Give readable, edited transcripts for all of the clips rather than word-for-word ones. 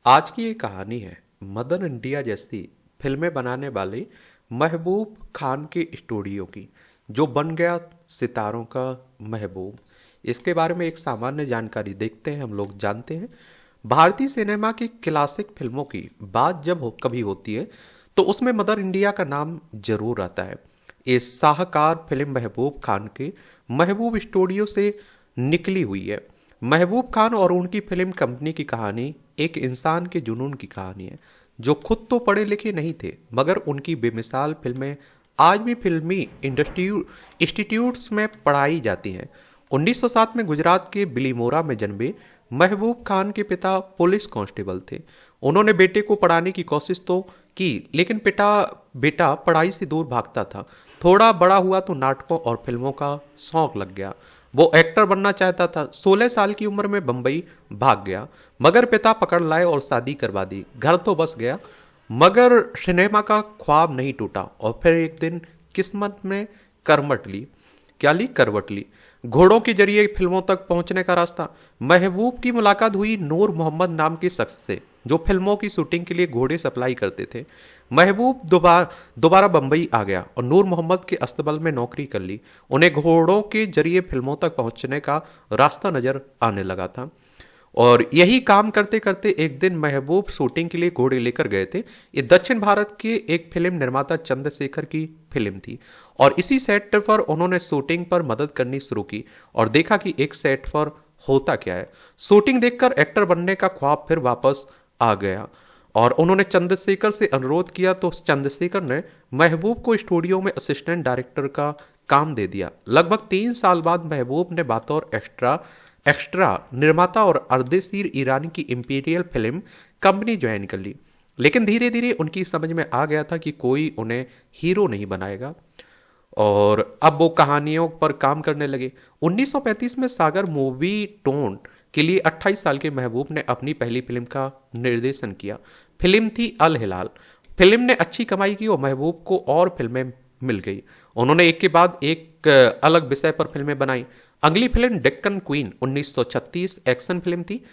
आज की ये कहानी है मदर इंडिया जैसी फिल्में बनाने वाले महबूब खान के स्टूडियो की, जो बन गया सितारों का महबूब। इसके बारे में एक सामान्य जानकारी देखते हैं। हम लोग जानते हैं भारतीय सिनेमा की क्लासिक फिल्मों की बात जब कभी होती है तो उसमें मदर इंडिया का नाम जरूर आता है। इस शाहकार फिल्म महबूब खान के महबूब स्टूडियो से निकली हुई है। महबूब खान और उनकी फिल्म कंपनी की कहानी एक इंसान के जुनून की कहानी है, जो खुद तो पढ़े लिखे नहीं थे मगर उनकी बेमिसाल फिल्में आज भी फिल्मी इंस्टीट्यूट्स में पढ़ाई जाती हैं। 1907 में गुजरात के बिलीमोरा में जन्मे महबूब खान के पिता पुलिस कांस्टेबल थे। उन्होंने बेटे को पढ़ाने की कोशिश तो की, लेकिन बेटा पढ़ाई से दूर भागता था। थोड़ा बड़ा हुआ तो नाटकों और फिल्मों का शौक लग गया। वो एक्टर बनना चाहता था। 16 साल की उम्र में बंबई भाग गया, मगर पिता पकड़ लाए और शादी करवा दी। घर तो बस गया, मगर सिनेमा का ख्वाब नहीं टूटा। और फिर एक दिन किस्मत में करवट ली। क्या ली? करवट ली। घोड़ों के जरिए फिल्मों तक पहुंचने का रास्ता। महबूब की मुलाकात हुई नूर मोहम्मद नाम के शख्स से, जो फिल्मों की शूटिंग के लिए घोड़े सप्लाई करते थे। महबूब दोबारा बंबई आ गया और नूर मोहम्मद के अस्तबल में नौकरी कर ली। उन्हें घोड़ों के जरिए फिल्मों तक पहुंचने का रास्ता नजर आने लगा था। और यही काम करते करते एक दिन महबूब शूटिंग के लिए घोड़े लेकर गए थे। ये दक्षिण भारत के एक फिल्म निर्माता चंद्रशेखर की फिल्म थी, और इसी सेट पर उन्होंने शूटिंग पर मदद करनी शुरू की और देखा कि एक सेट पर होता क्या है। शूटिंग देखकर एक्टर बनने का ख्वाब फिर वापस आ गया और उन्होंने चंद्रशेखर से अनुरोध किया, तो चंद्रशेखर ने महबूब को स्टूडियो में असिस्टेंट डायरेक्टर का काम दे दिया। लगभग 3 साल बाद महबूब ने बतौर एक्स्ट्रा निर्माता और अर्देशीर ईरानी की इंपीरियल फिल्म कंपनी ज्वाइन कर ली। लेकिन धीरे धीरे उनकी समझ में आ गया था कि कोई उन्हें हीरो नहीं बनाएगा, और अब वो कहानियों पर काम करने लगे। 1935 में सागर मूवी टोन के लिए 28 साल के महबूब ने अपनी पहली फिल्म का निर्देशन किया। फिल्म थी अल हिलाल। फिल्म ने अच्छी कमाई की और महबूब को और फिल्में मिल गई। उन्होंने एक के बाद एक अलग विषय पर फिल्में बनाई। अगली film Deccan queen 1936 action film थी।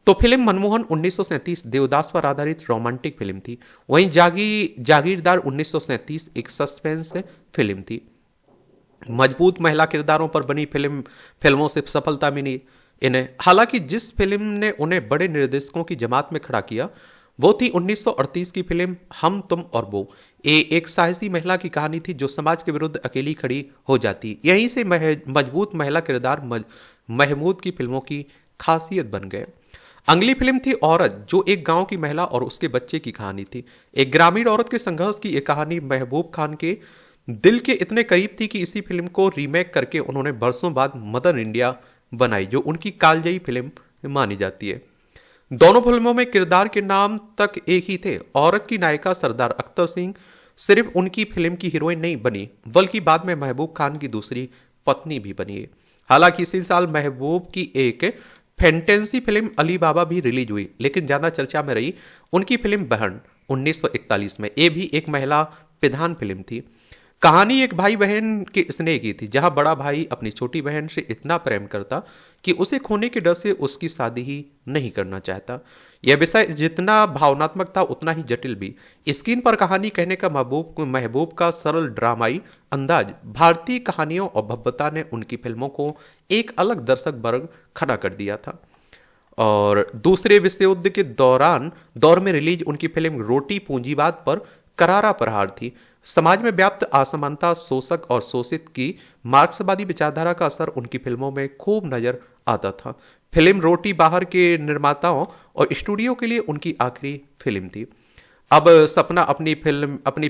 तो फिल्म मनमोहन 1937 देवदास पर आधारित रोमांटिक फिल्म थी। वहीं जागीरदार 1937 एक सस्पेंस फिल्म थी। मजबूत महिला किरदारों पर बनी फिल्मों से सफलता मिली इन्हें। हालांकि जिस फिल्म ने उन्हें बड़े निर्देशकों की जमात में खड़ा किया वो थी 1938 की फिल्म हम तुम और वो। ये एक साहसी महिला की कहानी थी जो समाज के विरुद्ध अकेली खड़ी हो जाती। यहीं से मजबूत महिला किरदार महमूद की फिल्मों की खासियत बन गए। अगली फिल्म थी औरत, जो एक गांव की महिला और उसके बच्चे की कहानी थी। एक ग्रामीण औरत के संघर्ष की एक कहानी महबूब खान के दिल के इतने करीब थी कि इसी फिल्म को रीमेक करके उन्होंने बरसों बाद मदर इंडिया बनाई, जो उनकी कालजयी फिल्म मानी जाती है। दोनों फिल्मों में किरदार के नाम तक एक ही थे। औरत की नायिका सरदार अख्तर सिंह सिर्फ उनकी फिल्म की हीरोइन नहीं बनी, बल्कि बाद में महबूब खान की दूसरी पत्नी भी बनी है। हालांकि इसी साल महबूब की एक फैंटेसी फिल्म अली बाबा भी रिलीज हुई, लेकिन ज्यादा चर्चा में रही उनकी फिल्म बहन 1941 में। ये भी एक महिला प्रधान फिल्म थी। कहानी एक भाई बहन के स्नेह की थी, जहां बड़ा भाई अपनी छोटी बहन से इतना प्रेम करता कि उसे खोने के डर से उसकी शादी ही नहीं करना चाहता। यह विषय जितना भावनात्मक था उतना ही जटिल भी। स्क्रीन पर कहानी कहने का महबूब का सरल ड्रामाई अंदाज भारतीय कहानियों और भव्यता ने उनकी फिल्मों को एक अलग दर्शक वर्ग खड़ा कर दिया था। और दूसरे विश्व युद्ध के दौर में रिलीज उनकी फिल्म रोटी पूंजीवाद पर करारा प्रहार थी। समाज में व्याप्त असमानता, शोषक और शोषित की मार्क्सवादी विचारधारा का असर उनकी फिल्मों में खूब नजर आता था। फिल्म रोटी बाहर के निर्माताओं और स्टूडियो के लिए उनकी आखिरी फिल्म थी। अब सपना अपनी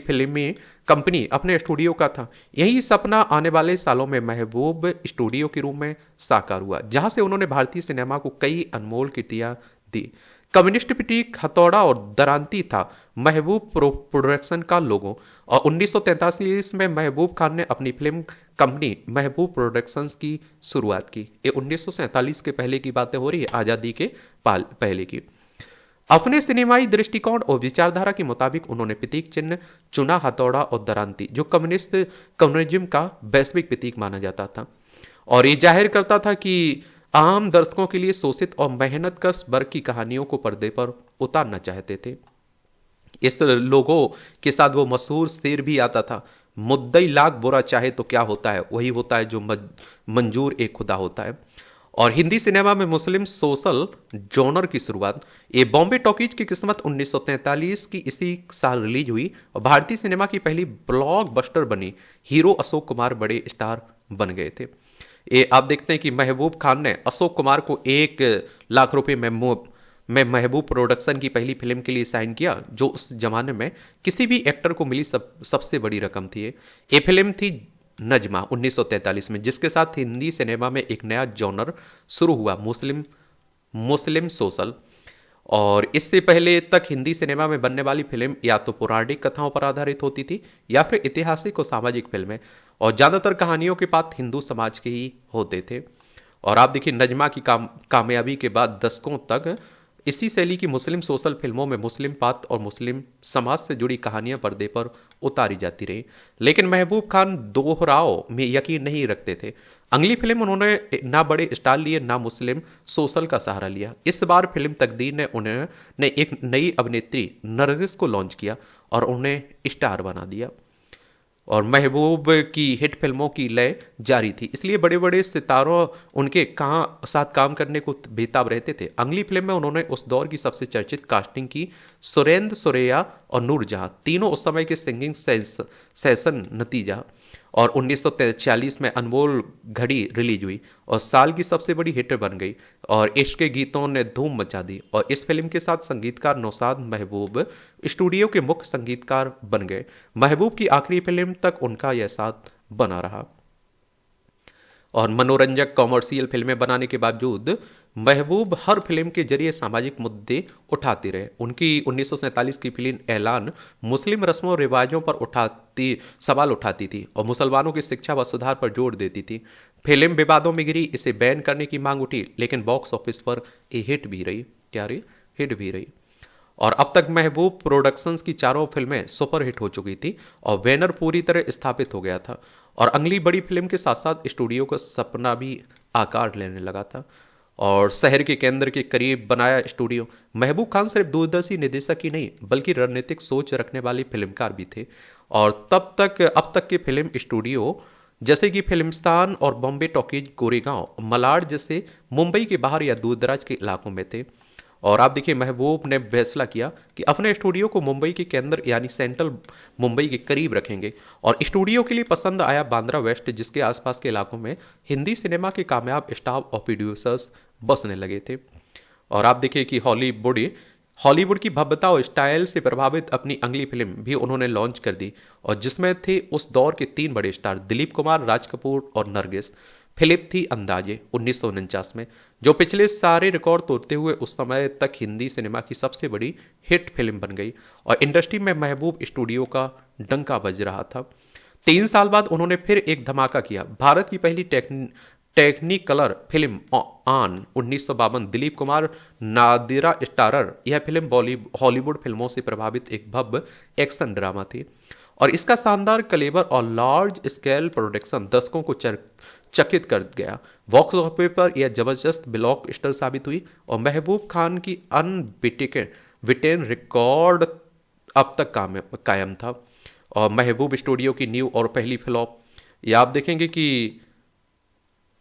फिल्मी कंपनी अपने स्टूडियो का था। यही सपना आने वाले सालों में महबूब स्टूडियो के रूप में साकार हुआ, जहां से उन्होंने भारतीय सिनेमा को कई अनमोल कृतियां दी। कम्युनिस्ट प्रतीक हथौड़ा और दरांती था महबूब प्रोडक्शन का लोगो। और 1943 में महबूब खान ने अपनी फिल्म कंपनी महबूब प्रोडक्शंस की शुरुआत की। ये 1947 के पहले की बातें हो रही है, आजादी के पहले की। अपने सिनेमाई दृष्टिकोण और विचारधारा के मुताबिक उन्होंने प्रतीक चिन्ह चुना हथौड़ा और दरांती, जो कम्युनिज्म का वैश्विक प्रतीक माना जाता था। और ये जाहिर करता था कि आम दर्शकों के लिए शोषित और मेहनत कश वर्ग की कहानियों को पर्दे पर उतारना चाहते थे। इस लोगों के साथ वो मशहूर शेर भी आता था, मुद्दई लाख बुरा चाहे तो क्या होता है, वही होता है जो मंजूर एक खुदा होता है। और हिंदी सिनेमा में मुस्लिम सोशल जॉनर की शुरुआत ये बॉम्बे टॉकीज की किस्मत 1943 की इसी साल रिलीज हुई और भारतीय सिनेमा की पहली ब्लॉकबस्टर बनी। हीरो अशोक कुमार बड़े स्टार बन गए थे। ये आप देखते हैं कि महबूब खान ने अशोक कुमार को 1 लाख रुपए में महबूब प्रोडक्शन की पहली फिल्म के लिए साइन किया, जो उस जमाने में किसी भी एक्टर को मिली सबसे बड़ी रकम थी। ये फिल्म थी नजमा 1943 में, जिसके साथ हिंदी सिनेमा में एक नया जॉनर शुरू हुआ, मुस्लिम मुस्लिम सोशल। और इससे पहले तक हिंदी सिनेमा में बनने वाली फिल्म या तो पौराणिक कथाओं पर आधारित होती थी या फिर ऐतिहासिक और सामाजिक फिल्में, और ज़्यादातर कहानियों के पात्र हिंदू समाज के ही होते थे। और आप देखिए नजमा की कामयाबी के बाद दशकों तक इसी शैली की मुस्लिम सोशल फिल्मों में मुस्लिम पात्र और मुस्लिम समाज से जुड़ी कहानियां पर्दे पर उतारी जाती रही। लेकिन महबूब खान दोहराव में यकीन नहीं रखते थे। अगली फिल्म उन्होंने ना बड़े स्टार लिए ना मुस्लिम सोशल का सहारा लिया। इस बार फिल्म तकदीर ने उन्हें एक नई अभिनेत्री नरगिस को लॉन्च किया और उन्हें स्टार बना दिया। और महबूब की हिट फिल्मों की लय जारी थी, इसलिए बड़े बड़े सितारों उनके साथ काम करने को बेताब रहते थे। अगली फिल्म में उन्होंने उस दौर की सबसे चर्चित कास्टिंग की। सुरेंद्र सुरैया और नूरजहां तीनों उस समय के सिंगिंग सेशन नतीजा। और 1946 में अनमोल घड़ी रिलीज हुई और साल की सबसे बड़ी हिट बन गई और इश्क के गीतों ने धूम मचा दी। और इस फिल्म के साथ संगीतकार नौशाद महबूब स्टूडियो के मुख्य संगीतकार बन गए। महबूब की आखिरी फिल्म तक उनका यह साथ बना रहा। और मनोरंजक कॉमर्शियल फिल्में बनाने के बावजूद महबूब हर फिल्म के जरिए सामाजिक मुद्दे उठाते रहे। उनकी 1947 की फिल्म ऐलान मुस्लिम रस्मों और रिवाजों पर सवाल उठाती थी और मुसलमानों की शिक्षा व सुधार पर जोर देती थी। फिल्म विवादों में गिरी, इसे बैन करने की मांग उठी, लेकिन बॉक्स ऑफिस पर ये हिट भी रही। क्या रही? हिट भी रही। और अब तक महबूब प्रोडक्शंस की चारों फिल्में सुपरहिट हो चुकी थी और बैनर पूरी तरह स्थापित हो गया था। और अगली बड़ी फिल्म के साथ साथ स्टूडियो का सपना भी आकार लेने लगा था और शहर के केंद्र के करीब बनाया स्टूडियो। महबूब खान सिर्फ दूरदर्शी निर्देशक ही नहीं बल्कि रणनीतिक सोच रखने वाले फिल्मकार भी थे। और अब तक के फिल्म स्टूडियो जैसे कि फिल्मिस्तान और बॉम्बे टॉकीज गोरेगांव, मलाड जैसे मुंबई के बाहर या दूरदराज के इलाकों में थे। और आप देखिए महबूब ने फैसला किया कि अपने स्टूडियो को मुंबई के केंद्र यानी सेंट्रल मुंबई के करीब रखेंगे और स्टूडियो के लिए पसंद आया बांद्रा वेस्ट, जिसके आसपास के इलाकों में हिंदी सिनेमा के कामयाब स्टाफ और प्रोड्यूसर्स बसने लगे थे। और आप देखिए कि हॉलीवुड की भव्यता और स्टाइल से प्रभावित अपनी अगली फिल्म भी उन्होंने लॉन्च कर दी और जिसमें थे उस दौर के 3 बड़े स्टार दिलीप कुमार, राज कपूर और नरगिस। फिल्म थी अंदाजे 1949 में, जो पिछले सारे रिकॉर्ड तोड़ते हुए उस समय तक हिंदी सिनेमा की सबसे बड़ी हिट फिल्म बन गई और इंडस्ट्री में महबूब स्टूडियो का डंका बज रहा था। 3 साल बाद उन्होंने फिर एक धमाका किया। भारत की पहली टेक्निकलर फिल्म आन 1952, दिलीप कुमार नादिरा स्टारर। यह फिल्म हॉलीवुड फिल्मों से प्रभावित एक भव्य एक्शन ड्रामा थी और इसका शानदार कलेबर और लार्ज स्केल प्रोडक्शन दर्शकों को चकित कर गया। बॉक्स ऑफिस पर यह जबरदस्त ब्लॉकबस्टर साबित हुई और महबूब खान की अनबिटेन रिकॉर्ड अब तक कायम था। और महबूब स्टूडियो की न्यू और पहली फ्लॉप, ये आप देखेंगे कि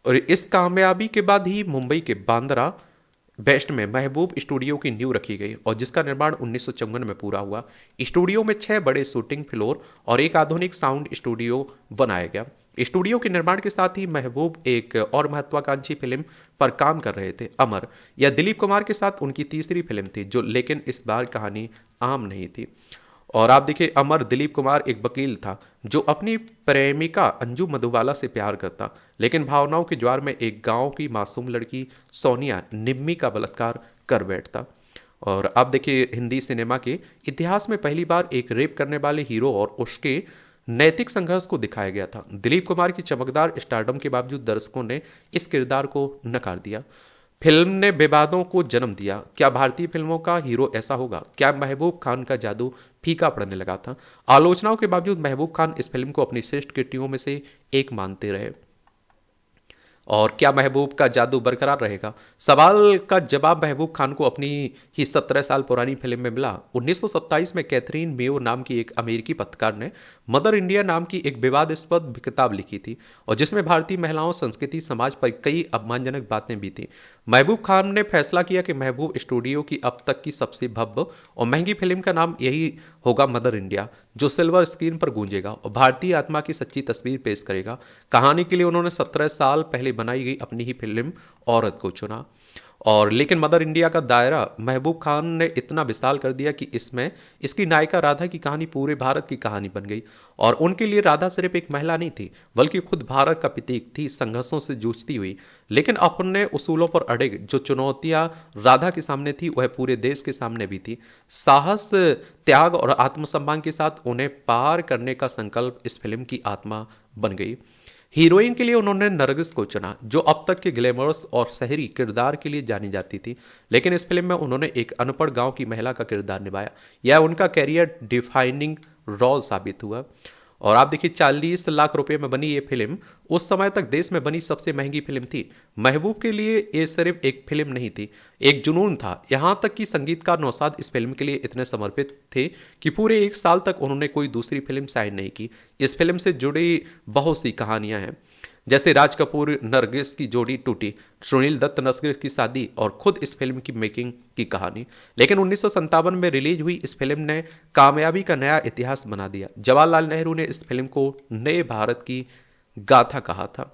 और इस कामयाबी के बाद ही मुंबई के बांद्रा वेस्ट में महबूब स्टूडियो की नींव रखी गई और जिसका निर्माण 1954 में पूरा हुआ। स्टूडियो में 6 बड़े शूटिंग फ्लोर और एक आधुनिक साउंड स्टूडियो बनाया गया। स्टूडियो के निर्माण के साथ ही महबूब एक और महत्वाकांक्षी फिल्म पर काम कर रहे थे, अमर। यह दिलीप कुमार के साथ उनकी तीसरी फिल्म थी, जो लेकिन इस बार कहानी आम नहीं थी। और आप देखिए अमर, दिलीप कुमार एक वकील था जो अपनी प्रेमिका अंजू मधुबाला से प्यार करता, लेकिन भावनाओं के ज्वार में एक गांव की मासूम लड़की सोनिया निम्मी का बलात्कार कर बैठता। और आप देखिए हिंदी सिनेमा के इतिहास में पहली बार एक रेप करने वाले हीरो और उसके नैतिक संघर्ष को दिखाया गया था। दिलीप कुमार की चमकदार स्टारडम के बावजूद दर्शकों ने इस किरदार को नकार दिया। फिल्म ने विवादों को जन्म दिया। क्या भारतीय फिल्मों का हीरो ऐसा होगा? क्या महबूब खान का जादू फीका पड़ने लगा था? आलोचनाओं के बावजूद महबूब खान इस फिल्म को अपनी श्रेष्ठ कृतियों में से एक मानते रहे। और क्या महबूब का जादू बरकरार रहेगा? सवाल का जवाब महबूब खान को अपनी ही 17 साल पुरानी फिल्म में मिला। 1927 में कैथरीन मेयो नाम की एक अमेरिकी पत्रकार ने मदर इंडिया नाम की एक विवादास्पद किताब लिखी थी और जिसमें भारतीय महिलाओं, संस्कृति, समाज पर कई अपमानजनक बातें भी थी। महबूब खान ने फैसला किया कि महबूब स्टूडियो की अब तक की सबसे भव्य और महंगी फिल्म का नाम यही होगा, मदर इंडिया, जो सिल्वर स्क्रीन पर गूंजेगा और भारतीय आत्मा की सच्ची तस्वीर पेश करेगा। कहानी के लिए उन्होंने 17 साल पहले बनाई गई अपनी ही फिल्म औरत को चुना। और लेकिन मदर इंडिया का दायरा महबूब खान ने इतना विशाल कर दिया कि इसमें इसकी नायिका राधा की कहानी पूरे भारत की कहानी बन गई। और उनके लिए राधा सिर्फ एक महिला नहीं थी, बल्कि खुद भारत का प्रतीक थी, संघर्षों से जूझती हुई लेकिन अपने उसूलों पर अड़िग। जो चुनौतियां राधा के सामने थी वह पूरे देश के सामने भी थी। साहस, त्याग और आत्मसम्मान के साथ उन्हें पार करने का संकल्प इस फिल्म की आत्मा बन गई। हीरोइन के लिए उन्होंने नरगिस को चुना, जो अब तक के ग्लैमरस और शहरी किरदार के लिए जानी जाती थी, लेकिन इस फिल्म में उन्होंने एक अनपढ़ गांव की महिला का किरदार निभाया। यह उनका कैरियर डिफाइनिंग रोल साबित हुआ। और आप देखिए, 40 लाख रुपए में बनी ये फिल्म उस समय तक देश में बनी सबसे महंगी फिल्म थी। महबूब के लिए ये सिर्फ एक फिल्म नहीं थी, एक जुनून था। यहां तक कि संगीतकार नौशाद इस फिल्म के लिए इतने समर्पित थे कि पूरे 1 साल तक उन्होंने कोई दूसरी फिल्म साइन नहीं की। इस फिल्म से जुड़ी बहुत सी कहानियां हैं, जैसे राज कपूर नरगिस की जोड़ी टूटी, सुनील दत्त नरगिस की शादी और खुद इस फिल्म की मेकिंग की कहानी। लेकिन 1957 में रिलीज हुई इस फिल्म ने कामयाबी का नया इतिहास बना दिया। जवाहरलाल नेहरू ने इस फिल्म को नए भारत की गाथा कहा था।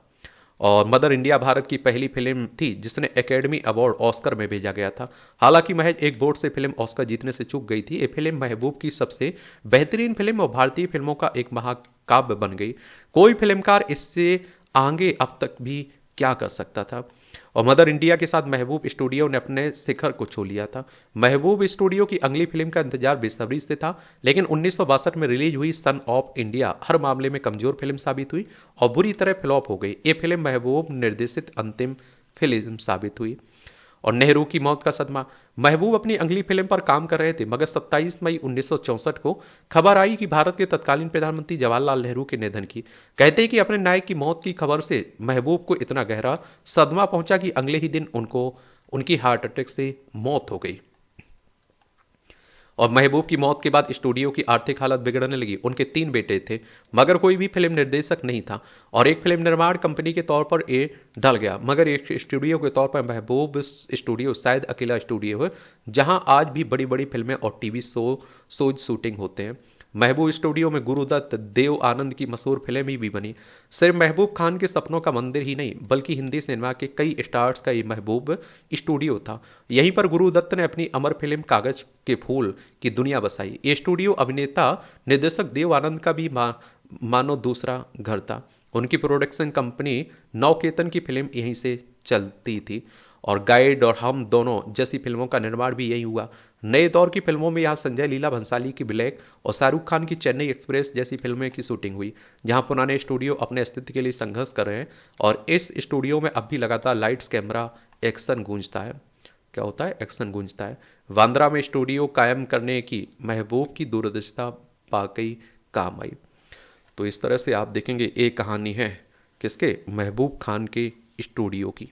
और मदर इंडिया भारत की पहली फिल्म थी जिसने एकेडमी अवार्ड ऑस्कर में भेजा गया था। हालांकि महज एक वोट से फिल्म ऑस्कर जीतने से चूक गई थी। ये फिल्म महबूब की सबसे बेहतरीन फिल्म और भारतीय फिल्मों का एक महाकाव्य बन गई। कोई फिल्मकार इससे आगे अब तक भी क्या कर सकता था। और मदर इंडिया के साथ महबूब स्टूडियो ने अपने शिखर को छू लिया था। महबूब स्टूडियो की अगली फिल्म का इंतजार बेसब्री से था, लेकिन 1962 में रिलीज हुई सन ऑफ इंडिया हर मामले में कमजोर फिल्म साबित हुई और बुरी तरह फ्लॉप हो गई। ये फिल्म महबूब निर्देशित अंतिम फिल्म साबित हुई। और नेहरू की मौत का सदमा। महबूब अपनी अगली फिल्म पर काम कर रहे थे, मगर 27 मई 1964 को खबर आई कि भारत के तत्कालीन प्रधानमंत्री जवाहरलाल नेहरू के निधन की। कहते हैं कि अपने नायक की मौत की खबर से महबूब को इतना गहरा सदमा पहुंचा कि अगले ही दिन उनकी हार्ट अटैक से मौत हो गई। और महबूब की मौत के बाद स्टूडियो की आर्थिक हालत बिगड़ने लगी। उनके 3 बेटे थे, मगर कोई भी फिल्म निर्देशक नहीं था और एक फिल्म निर्माण कंपनी के तौर पर ये ढल गया। मगर एक स्टूडियो के तौर पर महबूब स्टूडियो शायद अकेला स्टूडियो है जहां आज भी बड़ी बड़ी फिल्में और टीवी शोज शूटिंग होते हैं। महबूब स्टूडियो में गुरुदत्त, देव आनंद की मशहूर फिल्म भी बनी। सिर्फ महबूब खान के सपनों का मंदिर ही नहीं, बल्कि हिंदी सिनेमा के कई स्टार्स का ये महबूब स्टूडियो था। यहीं पर गुरुदत्त ने अपनी अमर फिल्म कागज के फूल की दुनिया बसाई। ये स्टूडियो अभिनेता निर्देशक देव आनंद का भी मानो दूसरा घर था। उनकी प्रोडक्शन कंपनी नवकेतन की फिल्म यहीं से चलती थी और गाइड और हम दोनों जैसी फिल्मों का निर्माण भी यही हुआ। नए दौर की फिल्मों में यहाँ संजय लीला भंसाली की ब्लैक और शाहरुख खान की चेन्नई एक्सप्रेस जैसी फिल्में की शूटिंग हुई, जहाँ पुराने स्टूडियो अपने अस्तित्व के लिए संघर्ष कर रहे हैं। और इस स्टूडियो में अब भी लगातार लाइट्स, कैमरा, एक्शन गूंजता है। क्या होता है? एक्शन गूंजता है। बांद्रा में स्टूडियो कायम करने की महबूब की दूरदर्शिता वाकई काम आई। तो इस तरह से आप देखेंगे एक कहानी है किसके? महबूब खान के स्टूडियो की।